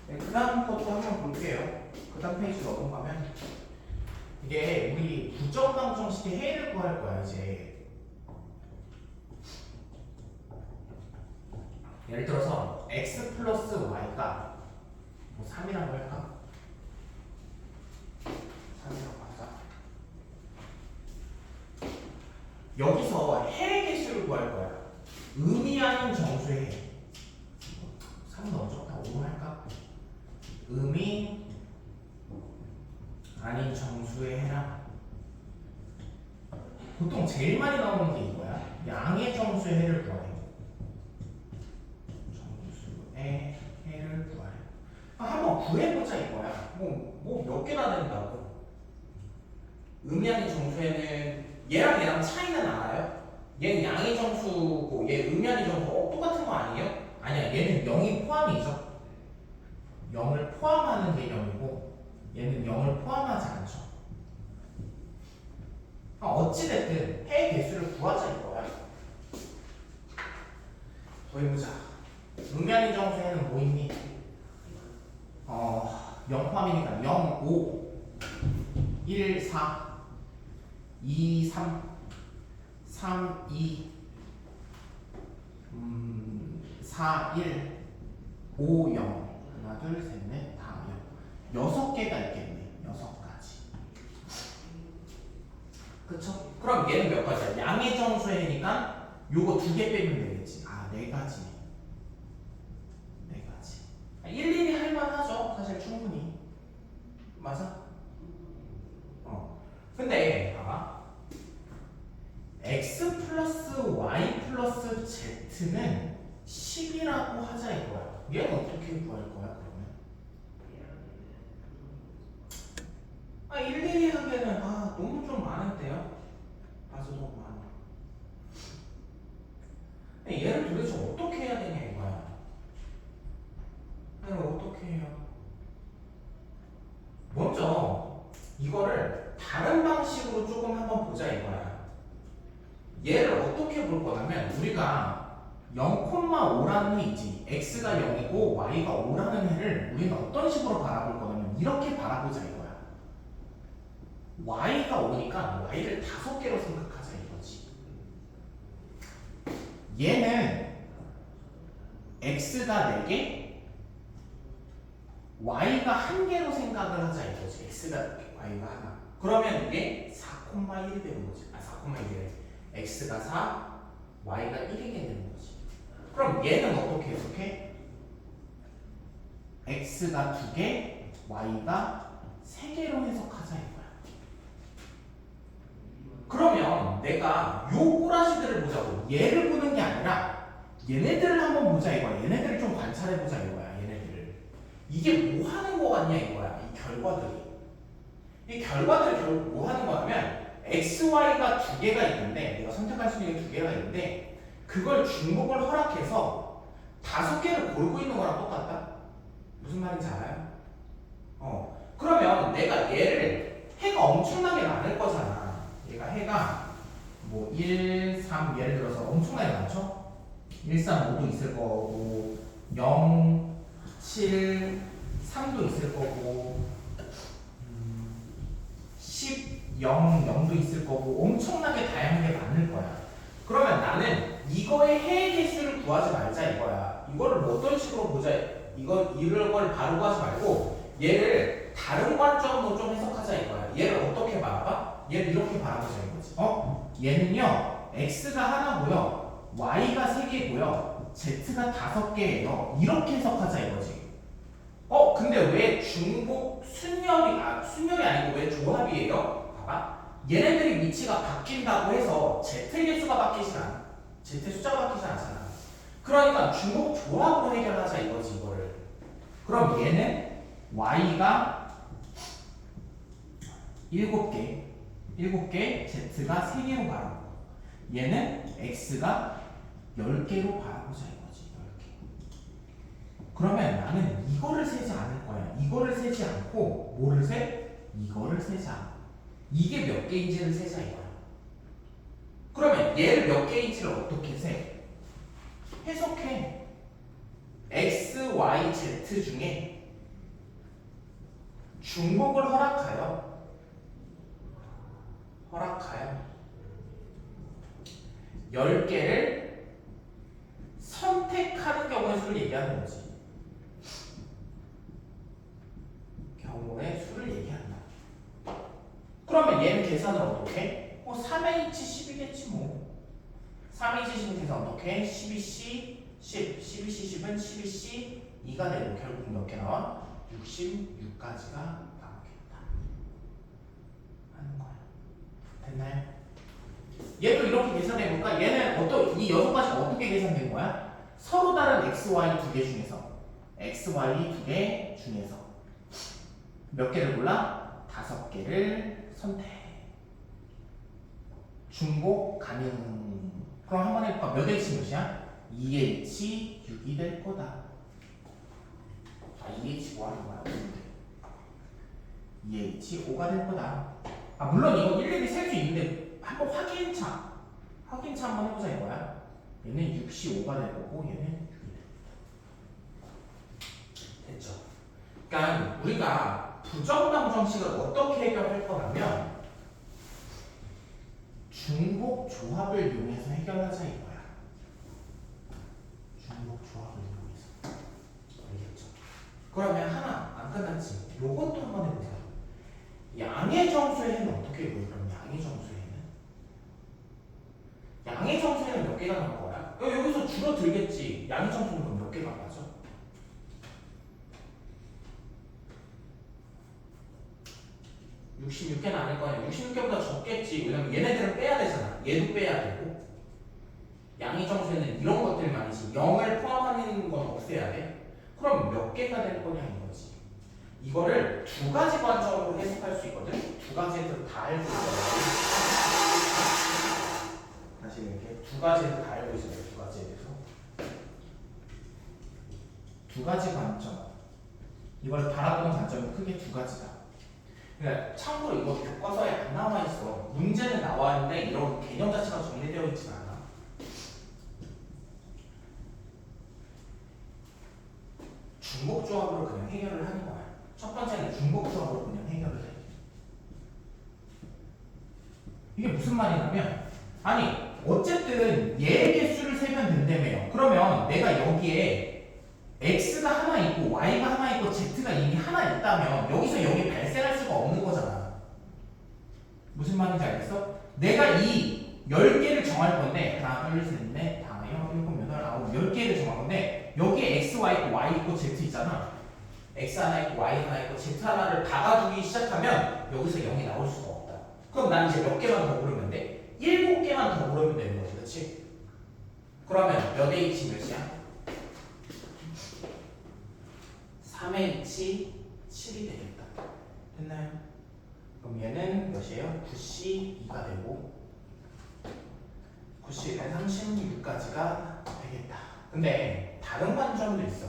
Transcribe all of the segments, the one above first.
네, 그 다음 것도 한번 볼게요. 그 다음 페이지 넘어가면 이게 우리 부정방정식의 해를 구할 거야 이제. 예를 들어서 x 플러스 y가 뭐 3이라고 할까? 3이라고 하자. 여기서 해의 개수를 구할 거야. 의미하는 정수의 해. 3 너무 적다. 5 할까? 의미 아닌 정수의 해랑 보통 제일 많이 나오는 게 이거야. 양의 정수의 해를 구하래. 정수의 해를 구하래. 한번 구해보자 이거야. 뭐 몇 개나 된다고. 의미 아닌 정수에는 얘랑 얘랑 차이는 알아요? 얘는 양의 정수고 얘 의미 아닌 정수 똑같은 거 아니에요? 아니야. 얘는 0이 포함이죠. 0을 포함하는 개념이고 얘는 0을 포함하지 않죠. 어찌됐든 해의 개수를 구하자 이거야. 더해보자. 의미 아닌 정수에는 뭐 있니? 0 포함이니까 0, 5, 1, 4, 2, 3, 3, 2, 4, 1, 5, 0. 하나, 둘, 셋, 넷, 다 0. 6개가 있겠네. 6가지. 그쵸? 그럼 얘는 몇 가지야? 양의 정수의 해니까 요거 2개 빼면 되겠지. 4가지네. 4가지. 일일이 할만하죠. 사실 충분히. 맞아? 근데 봐봐. x 플러스 y 플러스 z는 10이라고 하자 이거야. 얘는 어떻게 구할 거야 그러면? 일일이 하기에는 너무 좀 많은데요? 봐서 너무 많아. 얘를 도대체 어떻게 해야 되냐 이거야. 얘를 어떻게 해요? 먼저 이거를 다른 방식으로 조금 한번 보자 이거야. 얘를 어떻게 볼 거냐면 우리가 0,5라는 해 있지. x가 0이고 y가 5라는 해를 우리는 어떤 식으로 바라볼 거냐면 이렇게 바라보자 이거야. y가 5니까 y를 5개로 생각하자 이거지. 얘는 x가 4개, y가 1개로 생각을 하자 이거지. x가 y가 하나. 그러면 이게 4,1이 되는 거지. 4,1이래. x가 4, y가 1이게 되는 거지. 그럼 얘는 어떻게 해석해? x가 2개, y가 3개로 해석하자 이거야. 그러면 내가 요 꼬라지들을 보자고. 얘를 보는 게 아니라 얘네들을 한번 보자 이거야. 얘네들을 좀 관찰해보자 이거야. 얘네들을. 이게 뭐 하는 거 같냐 이거야. 이 결과들이. 이 결과들이 결국 뭐 하는 거냐면 x, y가 2개가 있는데 내가 선택할 수 있는 2개가 있는데 그걸 중복을 허락해서 5개를 고르고 있는 거랑 똑같다? 무슨 말인지 알아요? 그러면 내가 얘를 해가 엄청나게 많을 거잖아. 얘가 해가 뭐 1, 3 예를 들어서 엄청나게 많죠? 1, 3, 5도 있을 거고 0, 7, 3도 있을 거고 10, 0, 0도 있을 거고 엄청나게 다양하게 많을 거야. 그러면 나는 이거의 해의 개수를 구하지 말자 이거야. 이거를 뭐 어떤 식으로 보자. 이런 걸 바로 구하지 말고 얘를 다른 관점으로 좀 해석하자 이거야. 얘를 어떻게 바라봐? 얘를 이렇게 바라보자 이거지. 얘는요 x가 하나고요 y가 3개고요 z가 5개예요. 이렇게 해석하자 이거지. 근데 왜 중복 순열이 아니고 왜 조합이에요? 봐봐. 얘네들이 위치가 바뀐다고 해서 z 개수가 바뀌진 않아. z 숫자가 바뀌진 않잖아. 그러니까 중복 조합으로 해결하자 이거지 이거를. 그럼 얘는 y가 7개, z가 3개로 바라보고 얘는 x가 10개로 바라보자 이거지. 10개. 그러면 나는 이거를 세지 않을 거야. 이거를 세지 않고 뭐를 세? 이거를 세자. 이게 몇 개인지를 세자 이거야. 그러면 얘를 몇 개인지를 어떻게 세? 해석해. x, y, z 중에 중복을 허락하여 10개를 선택하는 경우의 수를 얘기하는 거지. 경우의 수를 얘기한다. 그러면 얘는 계산을 어떻게 해? 3H 10이겠지 뭐. 3H 10은 계산 어떻게 해? 12C 10, 12C 10은 12C 2가 되고 결국 몇 개 나와? 66까지가 나오겠다 하는 거야. 됐나요? 얘도 이렇게 계산해볼까? 얘는 이 6가지가 어떻게 계산된 거야? 서로 다른 XY 2개 중에서 XY 2개 중에서 몇 개를 골라? 5개를 선택. 중복 가능. 그럼 한번 해볼까? 몇 H 몇이야? 2H 6이 될 거다. 2H 뭐 하는 거야? 2H 5가 될 거다. 물론 이거 일일이 셀 수 있는데 한번 확인차 한번 해보자 이거야. 얘는 6이 5가 될 거고 얘는 6이 될 거다. 됐죠? 그러니까 우리가 부정당 정식을 어떻게 해결할 거냐면 중복 조합을 이용해서 해결하자 이거야. 중복 조합을 이용해서. 알겠죠? 그러면 하나 안 끝났지. 요것도 한번 해보자. 양의 정수에는 어떻게 해요? 그럼 양의 정수에는? 양의 정수에는 몇 개가 나올 거야? 여기서 줄어들겠지. 양의 정수는 그럼 몇 개가 나죠? 66개는 아닐 거야. 66개보다 적겠지. 왜냐면 얘네들은 빼야 되잖아. 얘도 빼야 되고. 양의 정수에는 이런 것들만이지. 0을 포함하는 건 없애야 돼. 그럼 몇 개가 될 거냐 이거지. 이거를 두 가지 관점으로 해석할 수 있거든. 두 가지에서 다 알고 있어요. 다시 이렇게 두 가지에서 다 알고 있어요. 두 가지에 대해서. 두 가지 관점. 이걸 바라보는 관점은 크게 두 가지다. 그러니까 참고로 이거 교과서에 안 나와 있어. 문제는 나와 있는데 이런 개념 자체가 정리되어 있지 않아. 중복 조합으로 그냥 해결을 하는 거야. 첫 번째는 중복 조합으로 그냥 해결을 해. 이게 무슨 말이냐면, 아니 어쨌든 얘의 개수를 세면 된다며요. 그러면 내가 여기에 x가 하나 있고 y가 하나 있고 z가 이미 하나 있다면 여기서 여기 발생할 수가 없는 거잖아. 무슨 말인지 알겠어? 내가 이 10개를 정할 건데 하나, 둘, 셋, 넷, 다, 여, 일곱, 여덟, 아홉 10개를 정할 건데 여기에 xy 있고 y 있고 z 있잖아. x 하나 있고 y 하나 있고 z 하나를 박아두기 시작하면 여기서 0이 나올 수가 없다. 그럼 난 이제 몇 개만 더 고르면 돼? 7개만 더 고르면 되는 거지, 그렇지? 그러면 몇 h 몇이야? 3H 7이 되겠다. 됐나요? 그럼 얘는 몇이에요? 9C 2가 되고 9C는 36까지가 되겠다. 근데 다른 관점도 있어.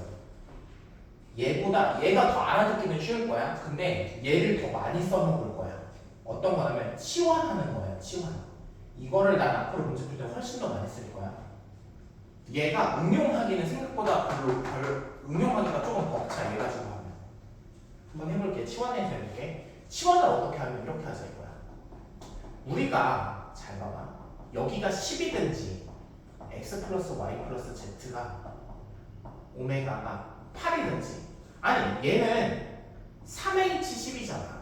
얘보다 얘가 더 알아듣기는 쉬울 거야. 근데 얘를 더 많이 써먹을 거야. 어떤 거냐면 치환하는 거야. 치환. 이거를 난 앞으로 문제 풀 때 훨씬 더 많이 쓸 거야. 얘가 응용하기는 생각보다 별로 응용하기가 조금 벅차. 얘 가지고 하면 한번 해볼게. 치환해서 해볼게. 치환을 어떻게 하면 이렇게 하자 이거야. 우리가 잘 봐봐. 여기가 10이든지 x 플러스 y 플러스 z가 오메가가 8이든지, 아니 얘는 3h10이잖아.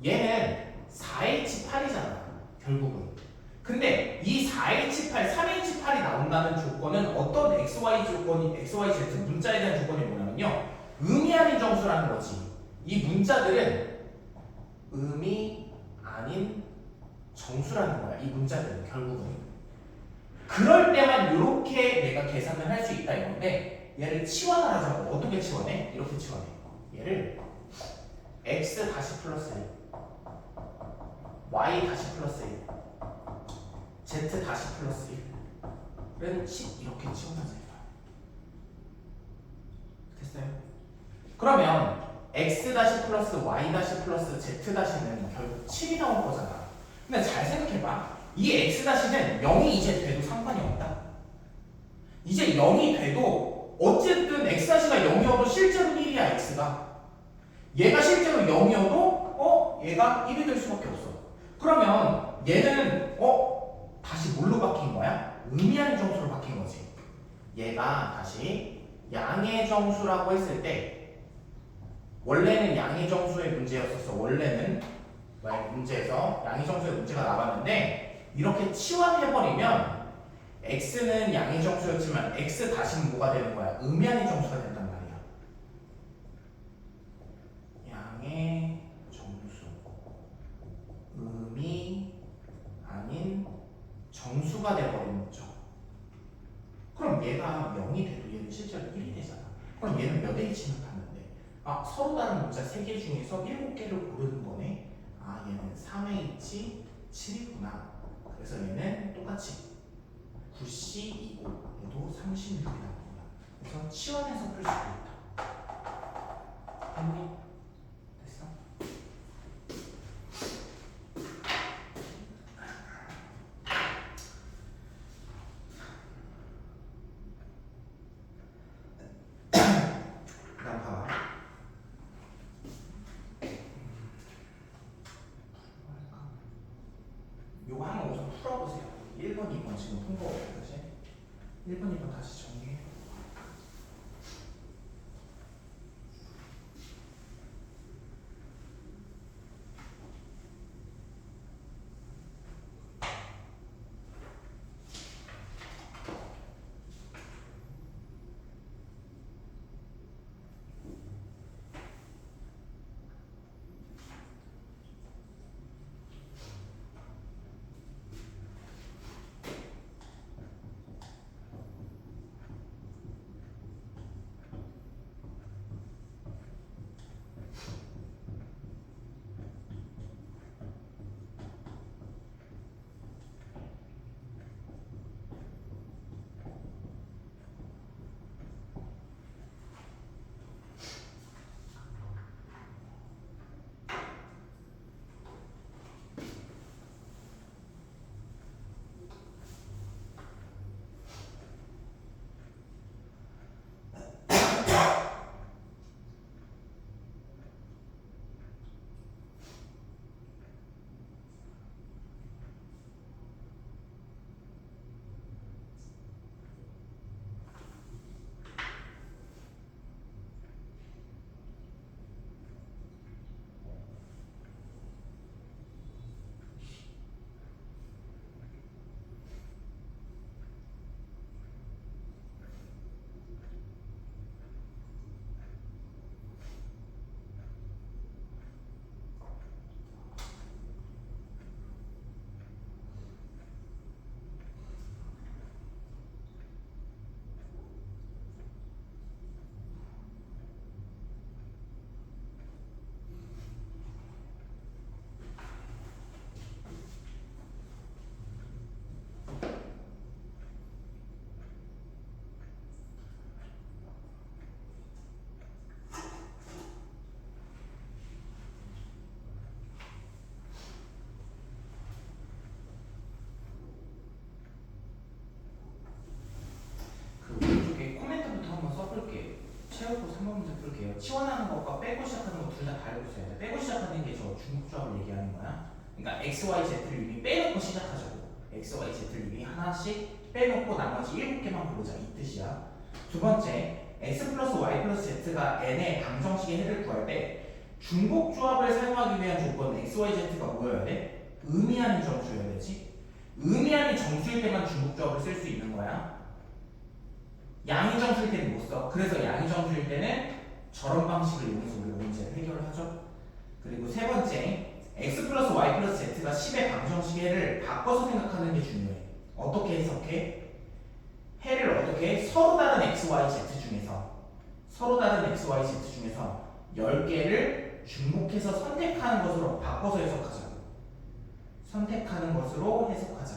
얘는 4h8이잖아 결국은. 근데 이 4h8, 3h8이 나온다는 조건은 어떤 xy 조건이, xyz 문자에 대한 조건이 뭐냐면요, 의미 아닌 정수라는 거지. 이 문자들은 의미 아닌 정수라는 거야. 이 문자들은 결국은. 그럴 때만 이렇게 내가 계산을 할 수 있다 이건데, 얘를 치환을 하자고. 어떻게 치환해? 이렇게 치환해. 얘를 x 다시 플러스 1, y 다시 플러스 1, z 다시 플러스 1은 10 이렇게 치환하자 이거야. 됐어요? 그러면 x 다시 플러스 y 다시 플러스 z 다시는 결국 7이 나올 거잖아. 근데 잘 생각해봐. 이 x 다시는 0이 이제 돼도 상관이 없다. 이제 0이 돼도 어쨌든 x 다시가 0이어도 실제로는 1이야 x가. 얘가 실제로 0이어도 얘가 1이 될 수밖에 없어. 그러면 얘는 다시 뭘로 바뀐 거야? 의미하는 정수로 바뀐 거지. 얘가 다시 양의 정수라고 했을 때 원래는 양의 정수의 문제였었어. 원래는 문제에서 양의 정수의 문제가 나왔는데 이렇게 치환해버리면 x는 양의 정수였지만 x 다시는 뭐가 되는 거야? 의미하는 정수가 된단 말이야. 양의 정수 의미 아닌 정수가 돼버리는 거죠. 그럼 얘가 0이 돼도 얘는 실제로 1이 되잖아. 그럼 얘는 몇 H나 탔는데? 서로 다른 문자 3개 중에서 7개를 고르는 거네. 얘는 3H 7이구나. 그래서 얘는 똑같이 9C2고 얘도 36이 나옵니다. 그래서 치환해서 풀 수도 있다. 됐니? 됐어? 그다음 봐봐. 요거 한번 우선 풀어보세요. 1번, 2번 지금 푼 거 다시 1번, 2번 다시 정리해. 채우고 3번 문제 풀게요. 치환하는 것과 빼고 시작하는 거 둘 다 다르고 있어야 돼. 빼고 시작하는 게 저 중국조합을 얘기하는 거야. 그러니까 x, y, z를 이미 빼놓고 시작하자고. x, y, z를 이미 하나씩 빼놓고 나머지 7개만 고르자 이 뜻이야. 두 번째, x 플러스 y 플러스 z가 n의 방정식의 해를 구할 때 중복조합을 사용하기 위한 조건 x, y, z가 뭐여야 돼? 의미하는 정수여야 되지. 의미하는 정수일 때만 중복조합을 쓸 수 있는 거야. 양의 정수일 때는 못 써. 그래서 양의 정수일 때는 저런 방식을 이용해서 우리가 문제를 해결을 하죠. 그리고 세 번째, x 플러스 y 플러스 z가 10의 방정식의 해를 바꿔서 생각하는 게 중요해. 어떻게 해석해? 해를 어떻게 해? 서로 다른 x, y, z 중에서 10개를 중복해서 선택하는 것으로 바꿔서 해석하자고. 선택하는 것으로 해석하자.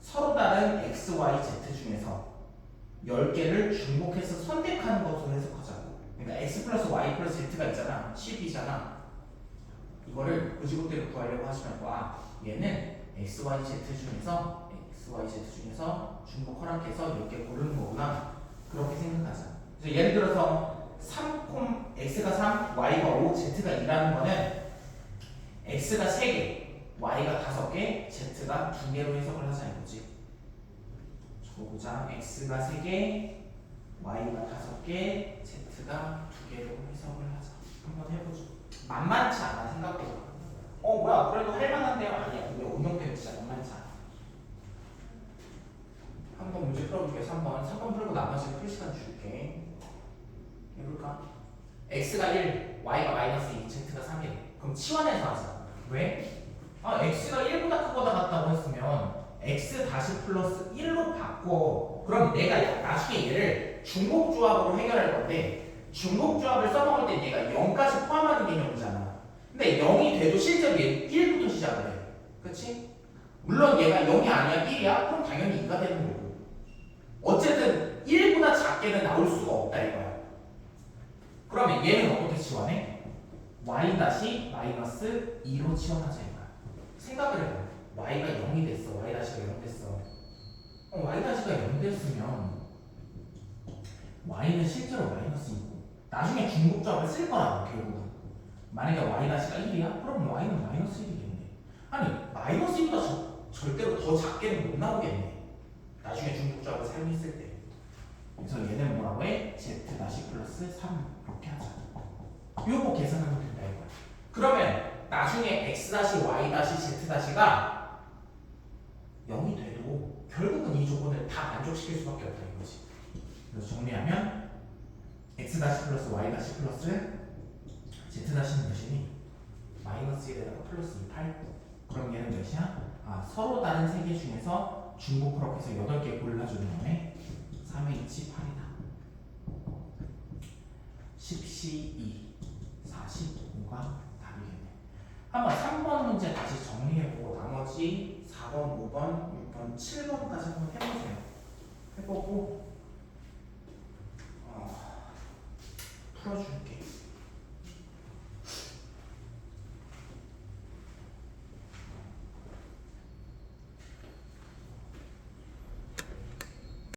서로 다른 x, y, z 중에서 10개를 중복해서 선택하는 것으로 해석하자고. 그러니까 x 플러스 y 플러스 z가 있잖아. 10이잖아. 이거를 고지고대로 구하려고 하지 말고 얘는 x, y, z 중에서 중복 허락해서 10개 고르는 거구나. 그렇게 생각하자. 그래서 예를 들어서 3, x가 3, y가 5, z가 2라는 거는 x가 3개, y가 5개, z가 2개로 해석을 하자 이거지. 적어보자. x가 3개, y가 5개, z가 2개로 해석을 하자. 한번 해보죠. 만만치 않아 생각보다. 뭐야 그래도 할만한데요? 아니야. 근데 응용 때문에 진짜 만만치 않아. 한번 문제 풀어볼게요. 3번 풀고 나머지 풀 시간 줄게. 해볼까? x가 1, y가 마이너스 2, z가 3이래. 그럼 치환해서 하자. 왜? x가 1보다 크거나 같다고 했으면 x 다시 플러스 1로 바꿔. 그럼 내가 나중에 얘를 중복조합으로 해결할 건데 중복조합을 써먹을 때 얘가 0까지 포함하는 개념이잖아. 근데 0이 돼도 실제로 얘 1부터 시작을 해. 그치? 물론 얘가 0이 아니야 1이야? 그럼 당연히 2가 되는 거고. 어쨌든 1보다 작게는 나올 수가 없다 이거야. 그러면 얘는 어떻게 치환해? y 다시 마이너스 2로 치환하자 이거야. 생각을 해봐. y가 0이 됐어. y 다시가 0 됐어. y 다시가 0 됐으면 y는 실제로 마이너스 2고 나중에 중복조합을 쓸 거라고 결국은. 만약에 y 다시가 1이야? 그럼 y는 마이너스 1이겠네. 아니 마이너스 1보다 절대로 더 작게는 못 나오겠네. 나중에 중복조합을 사용했을 때. 그래서 얘는 뭐라고 해? z 다시 플러스 3 이렇게 하자. 요거 계산하면 된다 이거야. 그러면 나중에 x 다시 y 다시 z 다시가 0이 돼도 결국은 이 조건을 다 만족시킬 수밖에 없다 이거지. 그래서 정리하면 x 다시 플러스 y 다시 플러스 z 다시는 몇이니? 마이너스 1에다가 플러스 2, 8. 그럼 얘는 몇이야? 서로 다른 세 개 중에서 중복을 해서 8개 골라주는 거네. 3의 2치 8이다. 10시 2, 45가 답이겠네. 한번 3번 문제 다시 정리해보고 나머지 4번, 5번, 6번, 7번까지 한번 해보세요. 해보고 풀어줄게.